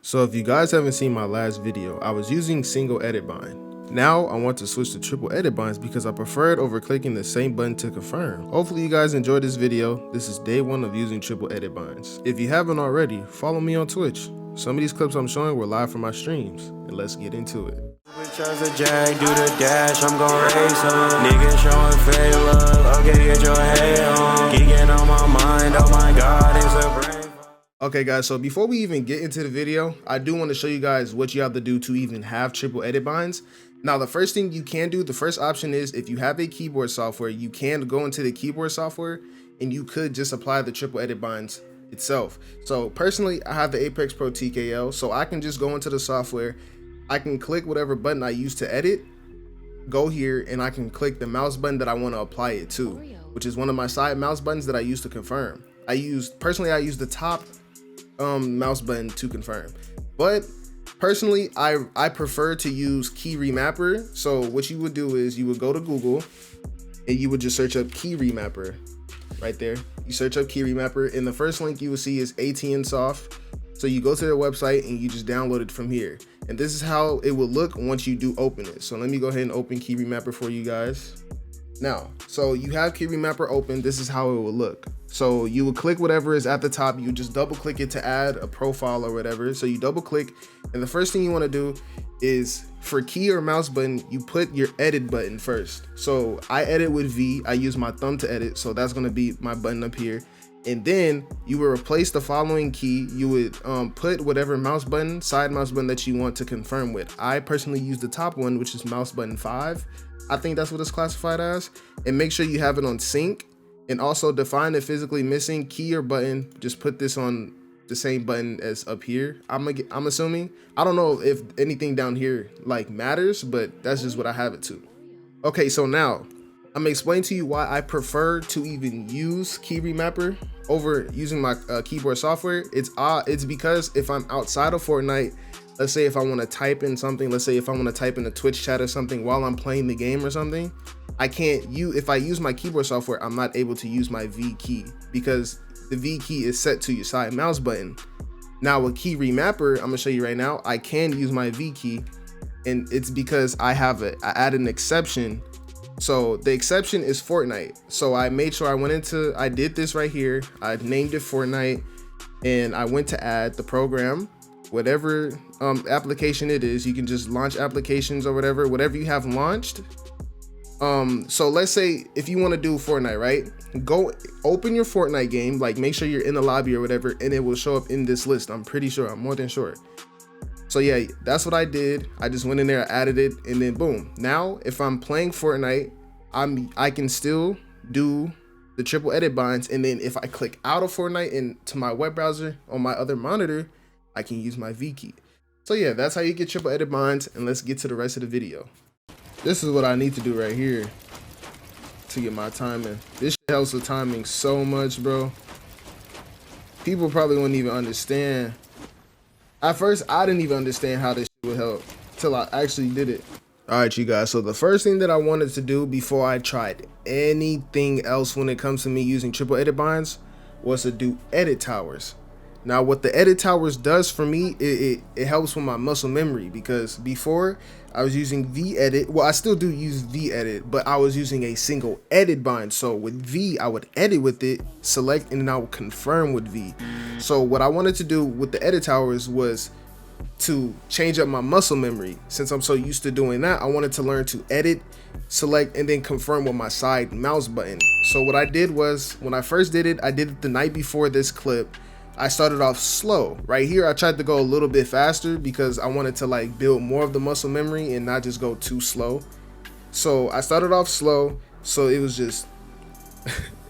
So if you guys haven't seen my last video, I was using single edit bind. Now I want to switch to triple edit binds because I prefer it over clicking the same button to confirm. Hopefully you guys enjoyed this video. This is day 1 of using triple edit binds. If you haven't already, follow me on Twitch. Some of these clips I'm showing were live from my streams, and let's get into it. Jag, do the dash, I'm gon' race him. Niggas showing fake love, okay, get your head on. Geeking on my mind, oh my god, it's a brain. Okay guys, so before we even get into the video, I do want to show you guys what you have to do to even have triple edit binds. Now the first thing you can do, the first option is if you have a keyboard software, you can go into the keyboard software and you could just apply the triple edit binds itself. So personally, I have the Apex Pro TKL, so I can just go into the software. I can click whatever button I use to edit, go here, and I can click the mouse button that I want to apply it to, which is one of my side mouse buttons that I use to confirm. I use the top mouse button to confirm, but personally I prefer to use key remapper. So what you would do is you would go to Google and you would just search up key remapper. Right there, you search up key remapper, and the first link you will see is ATN Soft. So you go to their website and you just download it from here, and this is how it will look once you do open it. So let me go ahead and open key remapper for you guys now. So you have key remapper open. This is how it will look. So you would click whatever is at the top, you just double click it to add a profile or whatever. So you double click, and the first thing you want to do is for key or mouse button, you put your edit button first. So I edit with V, I use my thumb to edit, so that's going to be my button up here. And then you will replace the following key. You would put whatever mouse button, side mouse button that you want to confirm with. I personally use the top one, which is mouse button 5. I think that's what it's classified as. And make sure you have it on sync. And also define the physically missing key or button. Just put this on the same button as up here. I'm assuming. I don't know if anything down here like matters, but that's just what I have it to. Okay, so now I'm gonna explain to you why I prefer to even use key remapper over using my keyboard software. It's because if I'm outside of Fortnite, let's say if I want to type in something, let's say if I want to type in a Twitch chat or something while I'm playing the game or something, I can't use, if I use my keyboard software, I'm not able to use my V key because the V key is set to your side mouse button. Now with key remapper, I'm gonna show you right now, I can use my V key, and it's because I added an exception. So the exception is Fortnite. So I made sure I did this right here. I named it Fortnite, and I went to add the program, whatever application it is. You can just launch applications or whatever you have launched. So let's say if you want to do Fortnite, right? Go open your Fortnite game, like make sure you're in the lobby or whatever, and it will show up in this list. I'm pretty sure, I'm more than sure. So yeah, that's what I did. I just went in there, added it, and then boom. Now, if I'm playing Fortnite, I can still do the triple edit binds, and then if I click out of Fortnite and to my web browser on my other monitor, I can use my V key. So yeah, that's how you get triple edit binds, and let's get to the rest of the video. This is what I need to do right here to get my timing. This shit helps with timing so much, bro. People probably wouldn't even understand. At first, I didn't even understand how this shit would help till I actually did it. All right, you guys. So the first thing that I wanted to do before I tried anything else when it comes to me using triple edit binds was to do edit towers. Now, what the edit towers does for me, it helps with my muscle memory, because before I was using V edit. Well, I still do use V edit, but I was using a single edit bind. So with V, I would edit with it, select, and then I would confirm with V. So what I wanted to do with the edit towers was to change up my muscle memory. Since I'm so used to doing that, I wanted to learn to edit, select, and then confirm with my side mouse button. So what I did was, when I first did it, I did it the night before this clip. I started off slow. Right here, I tried to go a little bit faster because I wanted to like build more of the muscle memory and not just go too slow. So I started off slow. So it was just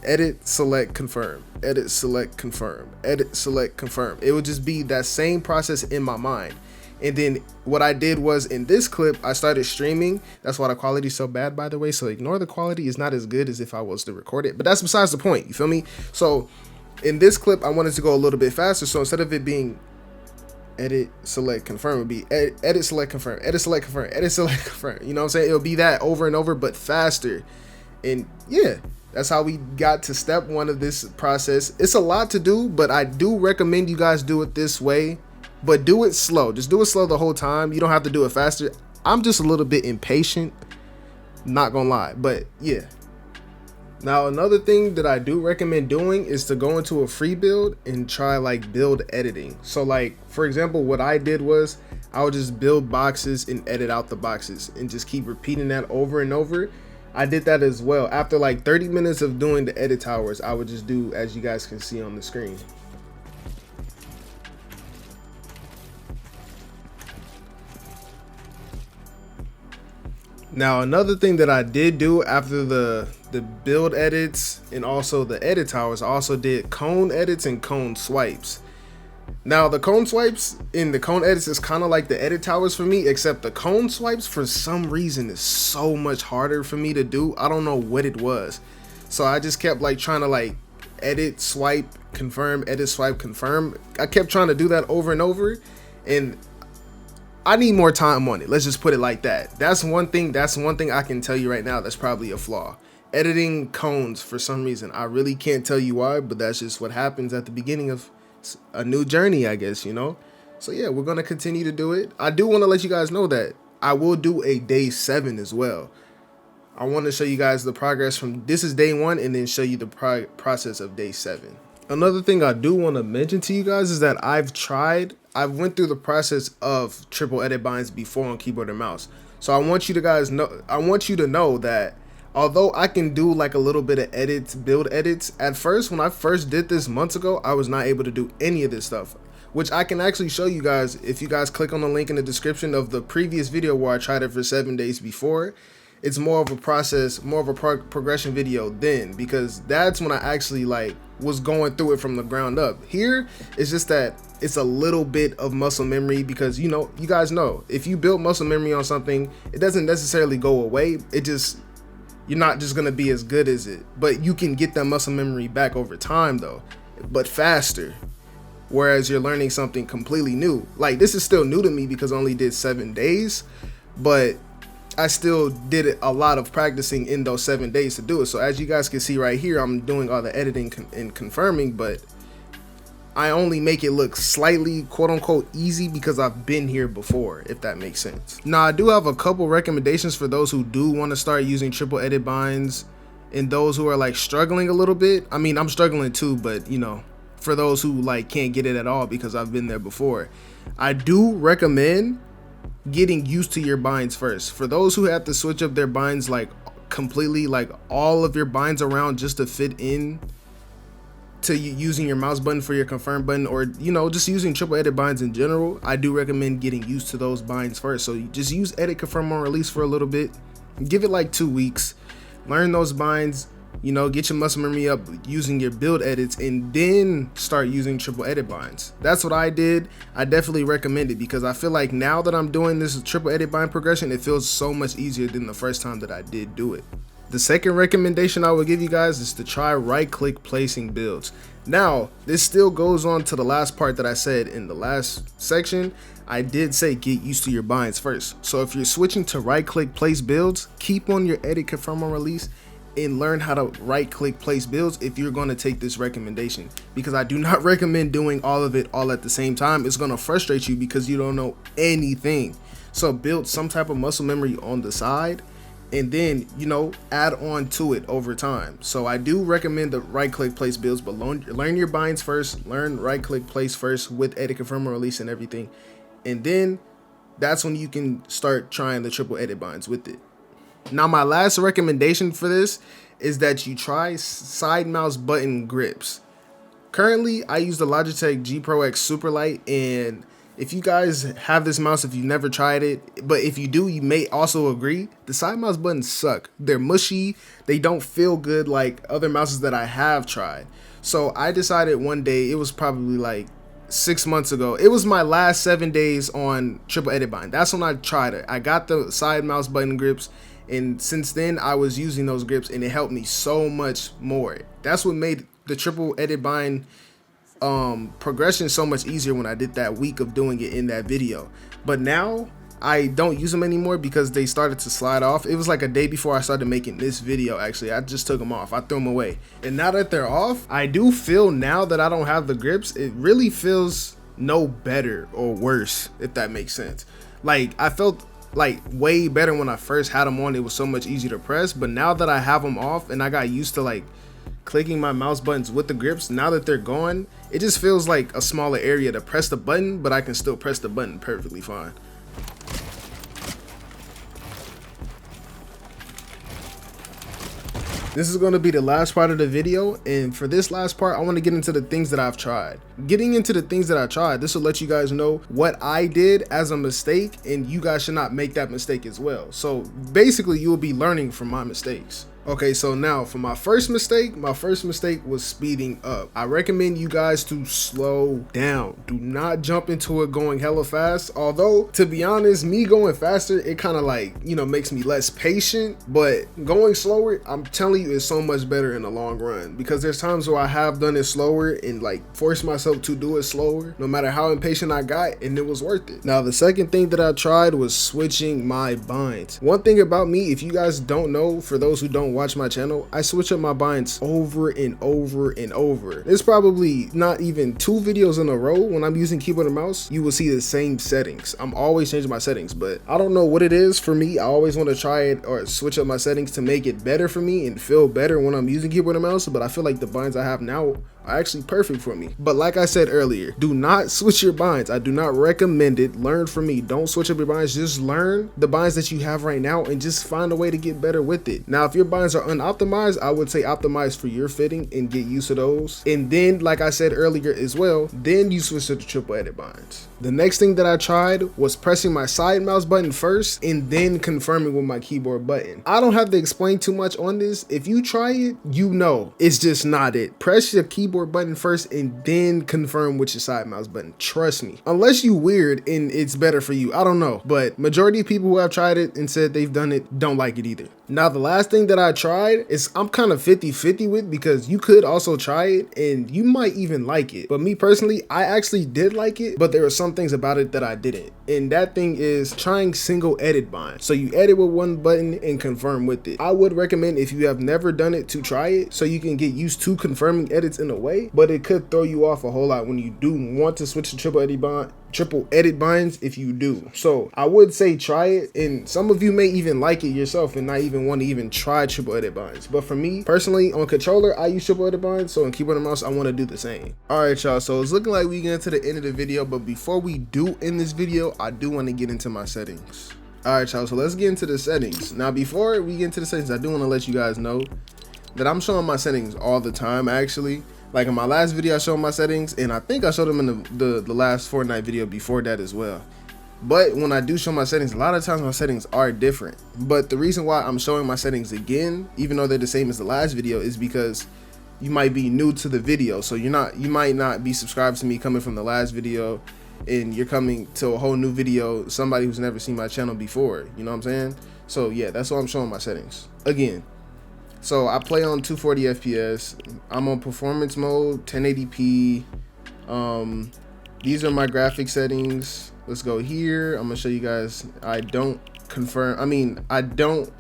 edit, select, confirm, edit, select, confirm, edit, select, confirm. It would just be that same process in my mind. And then what I did was, in this clip, I started streaming. That's why the quality is so bad, by the way. So ignore the quality. It's not as good as if I was to record it, but that's besides the point. You feel me? So in this clip, I wanted to go a little bit faster. So instead of it being edit, select, confirm, it would be edit, select, confirm, edit, select, confirm, edit, select, confirm. You know what I'm saying? It'll be that over and over, but faster. And yeah, that's how we got to step 1 of this process. It's a lot to do, but I do recommend you guys do it this way. but do it slow. Just do it slow the whole time. You don't have to do it faster. I'm just a little bit impatient, not gonna lie, but yeah. Now another thing that I do recommend doing is to go into a free build and try like build editing. So like for example, what I did was I would just build boxes and edit out the boxes and just keep repeating that over and over. I did that as well. After like 30 minutes of doing the edit towers, I would just do as you guys can see on the screen. Now another thing that I did do after the build edits and also the edit towers, I also did cone edits and cone swipes. Now the cone swipes and the cone edits is kind of like the edit towers for me, except the cone swipes for some reason is so much harder for me to do. I don't know what it was. So I just kept like trying to like edit, swipe, confirm, edit, swipe, confirm. I kept trying to do that over and over, and I need more time on it. Let's just put it like that. That's one thing I can tell you right now that's probably a flaw. Editing cones for some reason. I really can't tell you why, but that's just what happens at the beginning of a new journey, I guess, you know? So yeah, we're going to continue to do it. I do want to let you guys know that I will do a day 7 as well. I want to show you guys the progress from this is day 1 and then show you the process of day 7. Another thing I do want to mention to you guys is that I've went through the process of triple edit binds before on keyboard and mouse. So I want you to know that although I can do like a little bit of edits, build edits, at first when I first did this months ago, I was not able to do any of this stuff, which I can actually show you guys if you guys click on the link in the description of the previous video where I tried it for 7 days before. It's more of a process, more of a progression video then, because that's when I actually like was going through it from the ground up. Here it's just that it's a little bit of muscle memory, because you know, you guys know if you build muscle memory on something, it doesn't necessarily go away. It just, you're not just gonna be as good as it, but you can get that muscle memory back over time though, but faster. Whereas you're learning something completely new. Like this is still new to me because I only did 7 days, but I still did a lot of practicing in those 7 days to do it. So as you guys can see right here, I'm doing all the editing and confirming, but I only make it look slightly quote unquote easy because I've been here before, if that makes sense. Now I do have a couple recommendations for those who do want to start using triple edit binds and those who are like struggling a little bit. I mean, I'm struggling too, but you know, for those who like can't get it at all because I've been there before, I do recommend getting used to your binds first. For those who have to switch up their binds like completely, like all of your binds around just to fit in to using your mouse button for your confirm button, or you know, just using triple edit binds in general, I do recommend getting used to those binds first. So you just use edit, confirm, on release for a little bit, give it like 2 weeks, learn those binds, you know, get your muscle memory up using your build edits, and then start using triple edit binds. That's what I did. I definitely recommend it because I feel like now that I'm doing this triple edit bind progression, it feels so much easier than the first time that I did do it. The second recommendation I would give you guys is to try right click placing builds. Now this still goes on to the last part that I said in the last section. I did say get used to your binds first. So if you're switching to right click place builds, keep on your edit, confirm, on release, and learn how to right click place builds if you're going to take this recommendation, because I do not recommend doing all of it all at the same time. It's going to frustrate you because you don't know anything. So build some type of muscle memory on the side and then, you know, add on to it over time. So I do recommend the right click place builds, but learn your binds first, learn right click place first with edit, confirm, and release and everything, and then that's when you can start trying the triple edit binds with it. Now my last recommendation for this is that you try side mouse button grips. Currently I use the Logitech G Pro X Superlight, and if you guys have this mouse, if you've never tried it, but if you do, you may also agree, the side mouse buttons suck. They're mushy, they don't feel good like other mouses that I have tried. So I decided one day, it was probably like 6 months ago, it was my last 7 days on triple edit bind. That's when I tried it. I got the side mouse button grips, and since then I was using those grips and it helped me so much more. That's what made the triple edit bind progression so much easier when I did that week of doing it in that video. But now I don't use them anymore because they started to slide off. It was like a day before I started making this video. Actually, I just took them off. I threw them away, and now that they're off, I do feel now that I don't have the grips, it really feels no better or worse, if that makes sense. Like, I felt like way better when I first had them on. It was so much easier to press, but now that I have them off and I got used to like clicking my mouse buttons with the grips, now that they're gone, it just feels like a smaller area to press the button, but I can still press the button perfectly fine. This is going to be the last part of the video, and for this last part, I want to get into the things that I've tried. Getting into the things that I tried, this will let you guys know what I did as a mistake, and you guys should not make that mistake as well. So basically, you will be learning from my mistakes. Okay, so now for my first mistake was speeding up. I recommend you guys to slow down. Do not jump into it going hella fast. Although, to be honest, me going faster, it kind of like, you know, makes me less patient. But going slower, I'm telling you, is so much better in the long run. Because there's times where I have done it slower and like forced myself to do it slower, no matter how impatient I got, and it was worth it. Now, the second thing that I tried was switching my binds. One thing about me, if you guys don't know, for those who don't watch my channel, I switch up my binds over and over and over. There's probably not even 2 videos in a row when I'm using keyboard and mouse, you will see the same settings. I'm always changing my settings, but I don't know what it is for me. I always want to try it or switch up my settings to make it better for me and feel better when I'm using keyboard and mouse, but I feel like the binds I have now are actually perfect for me. But like I said earlier, do not switch your binds. I do not recommend it. Learn from me. Don't switch up your binds. Just learn the binds that you have right now and just find a way to get better with it. Now, if your binds are unoptimized, I would say optimize for your fitting and get used to those. And then, like I said earlier as well, then you switch to the triple edit binds. The next thing that I tried was pressing my side mouse button first and then confirming with my keyboard button. I don't have to explain too much on this. If you try it, you know it's just not it. Press your keyboard button first and then confirm with your side mouse button. Trust me. Unless you weird and it's better for you. I don't know. But majority of people who have tried it and said they've done it don't like it either. Now, the last thing that I tried is I'm kind of 50-50 with, because you could also try it and you might even like it. But me personally, I actually did like it, but there were some things about it that I didn't. And that thing is trying single edit bind. So you edit with one button and confirm with it. I would recommend, if you have never done it, to try it so you can get used to confirming edits in a way, but it could throw you off a whole lot when you do want to switch to triple edit binds if you do. So I would say try it, and some of you may even like it yourself and not even want to even try triple edit binds. But for me personally, on controller, I use triple edit binds, so on keyboard and mouse, I want to do the same. All right, y'all, so it's looking like we get to the end of the video, but before we do end this video, I do want to get into my settings. All right, y'all, so let's get into the settings. Now, before we get into the settings, I do want to let you guys know that I'm showing my settings all the time, actually. Like in my last video, I showed my settings, and I think I showed them in the last Fortnite video before that as well. But when I do show my settings, a lot of times my settings are different. But the reason why I'm showing my settings again, even though they're the same as the last video, is because you might be new to the video. So you might not be subscribed to me coming from the last video, and you're coming to a whole new video, somebody who's never seen my channel before. You know what I'm saying? So yeah, that's why I'm showing my settings again. So I play on 240 FPS. I'm on performance mode, 1080p. These are my graphic settings. Let's go here. I'm gonna show you guys. I don't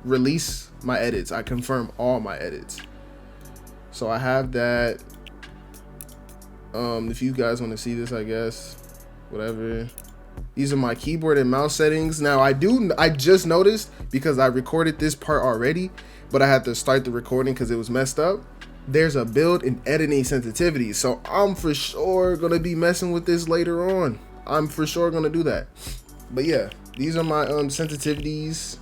release my edits. I confirm all my edits. So I have that. If you guys want to see this, I guess, whatever. These are my keyboard and mouse settings. Now I just noticed, because I recorded this part already, but I had to start the recording because it was messed up. There's a build and editing sensitivity. So I'm for sure gonna be messing with this later on. I'm for sure gonna do that. But yeah, these are my sensitivities.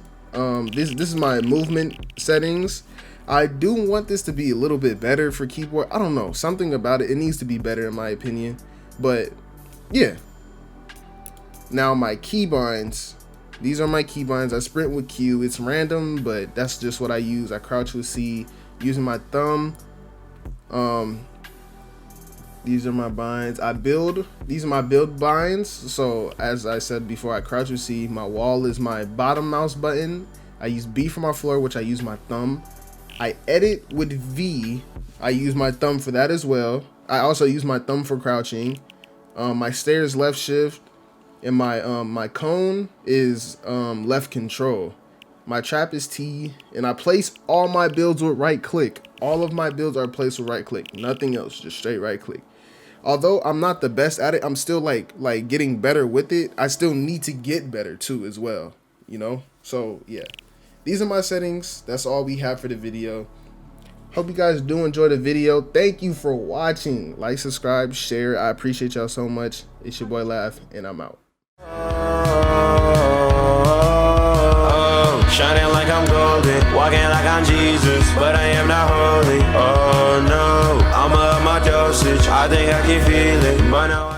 This is my movement settings. I do want this to be a little bit better for keyboard. I don't know, something about it. It needs to be better in my opinion. But yeah. Now my keybinds. These are my keybinds. I sprint with Q. It's random, but that's just what I use. I crouch with C using my thumb. These are my binds. These are my build binds. So as I said before, I crouch with C. My wall is my bottom mouse button. I use B for my floor, which I use my thumb. I edit with V. I use my thumb for that as well. I also use my thumb for crouching. My stairs left shift. And my cone is left control. My trap is T, and I place all my builds with right click. All of my builds are placed with right click, nothing else, just straight right click. although I'm not the best at it, I'm still like getting better with it. I still need to get better too as well, you know? So yeah, these are my settings. That's all we have for the video. Hope you guys do enjoy the video. Thank you for watching. Like, subscribe, share. I appreciate y'all so much. It's your boy Lav, and I'm out. Shining like I'm golden, walking like I'm Jesus, but I am not holy. Oh no, I'm up my dosage, I think I can feel it, but no.